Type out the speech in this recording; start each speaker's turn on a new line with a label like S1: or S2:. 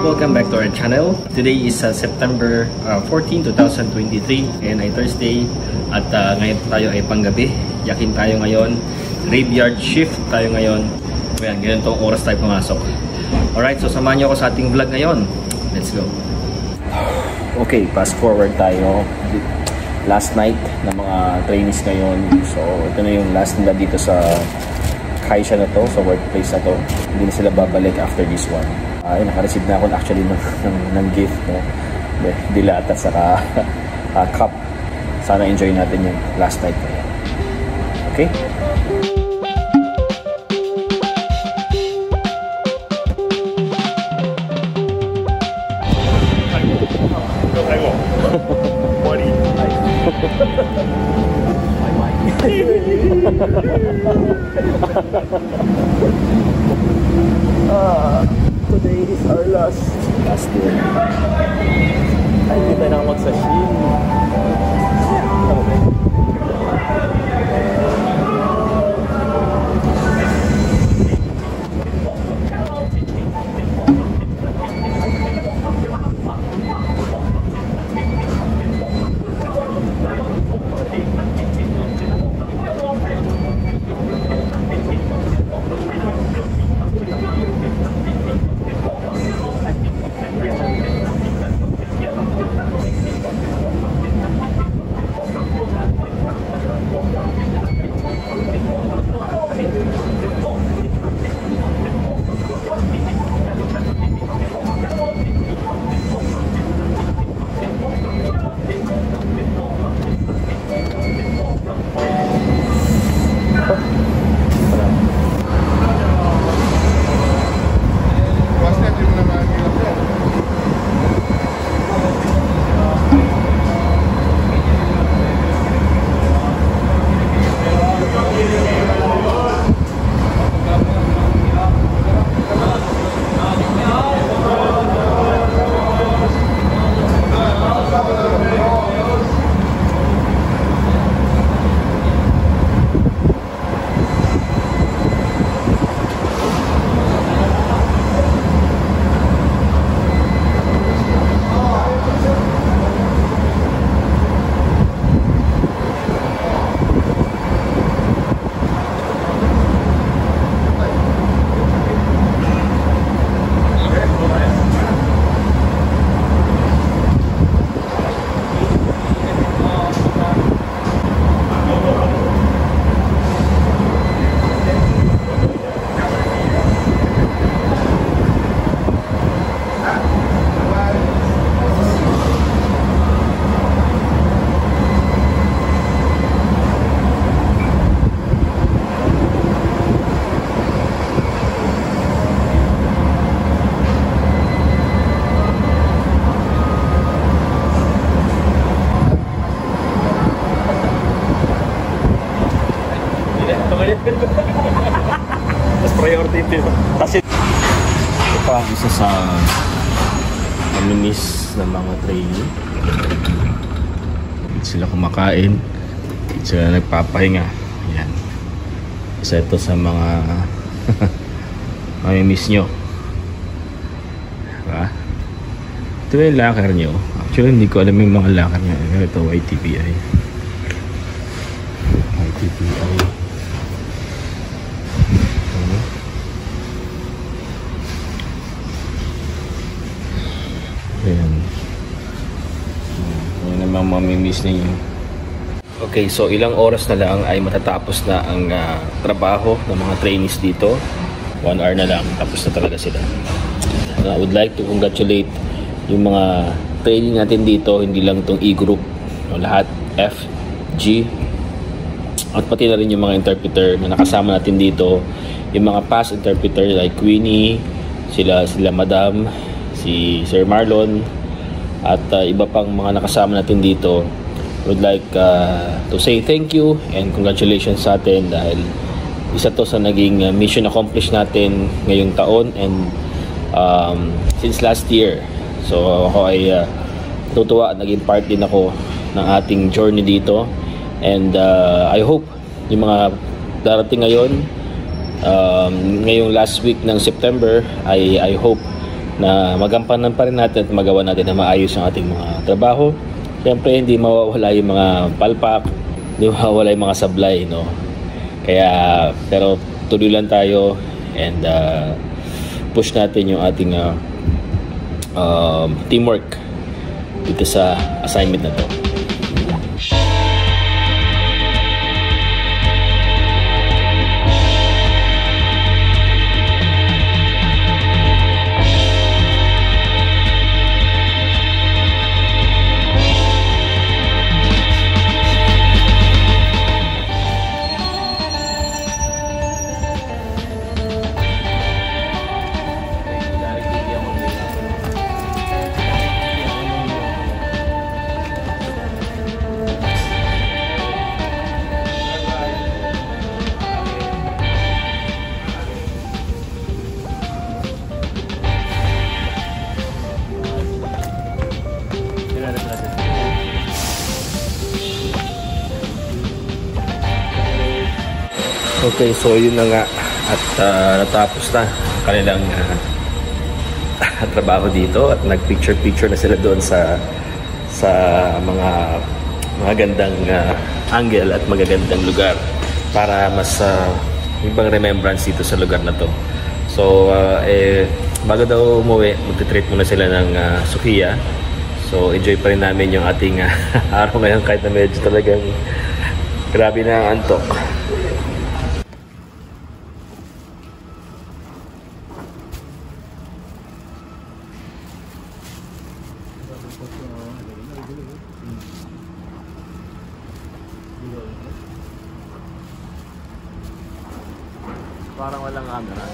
S1: Welcome back to our channel. Today is September 14, 2023 and ay Thursday at ngayon tayo ay panggabi. Yakin tayo ngayon. Graveyard shift tayo ngayon. Ayan, ganitong oras tayo pumasok. Alright, so samahan niyo ako sa ating vlog ngayon. Let's go. Okay, fast forward tayo. Last night ng mga trainees ngayon. So ito na yung last nila dito sa Kaisha na to, sa workplace na to. Hindi na sila babalik after this one. Naka-receive na ako actually ng gift, no? Dilata saka cup. Sana enjoy natin yung last night na yan. Okay?
S2: Today is our last day. Ay, hindi tayo nakapag-sashimi.
S1: Mas priority ito. Kasi ito pa isa sa namimiss ng mga trainee. Sila kumakain, sila nagpapahinga. Yan. Isa ito sa mga mamimiss nyo. Diba? Ito yung locker nyo. Actually, hindi ko alam yung mga lakad niya. Ito, YTPI. YTPI. Ayan. Ayan namang mamimiss ninyo. Okay, so ilang oras na lang ay matatapos na ang trabaho ng mga trainees dito. 1 hour na lang, tapos na talaga sila. I would like to congratulate yung mga training natin dito, hindi lang itong E-group, lahat, F, G, at pati na rin yung mga interpreter na nakasama natin dito, yung mga past interpreter like Queenie, sila Madam, si Sir Marlon, at iba pang mga nakasama natin dito. I would like to say thank you and congratulations sa atin dahil isa to sa naging mission accomplished natin ngayong taon and since last year. So ako ay tutuwa at naging part din ako ng ating journey dito, and I hope yung mga darating ngayon, ngayong last week ng September, I hope na magampanan pa rin natin at magawa natin na maayos ang ating mga trabaho. Siyempre hindi mawawala yung mga palpak, hindi mawawala yung mga sablay, no? Kaya pero tuloy lang tayo and push natin yung ating teamwork dito sa assignment na to. Okay, so yun na nga at natapos na kanilang trabaho dito at nag-picture na sila doon sa mga gandang angle at magagandang lugar para mas ibang remembrance dito sa lugar na to. So bago daw umuwi, magti-treat muna sila ng sukiya. So enjoy pa rin namin yung ating araw ngayon kahit na medyo talagang grabe na ang antok. Parang walang camera.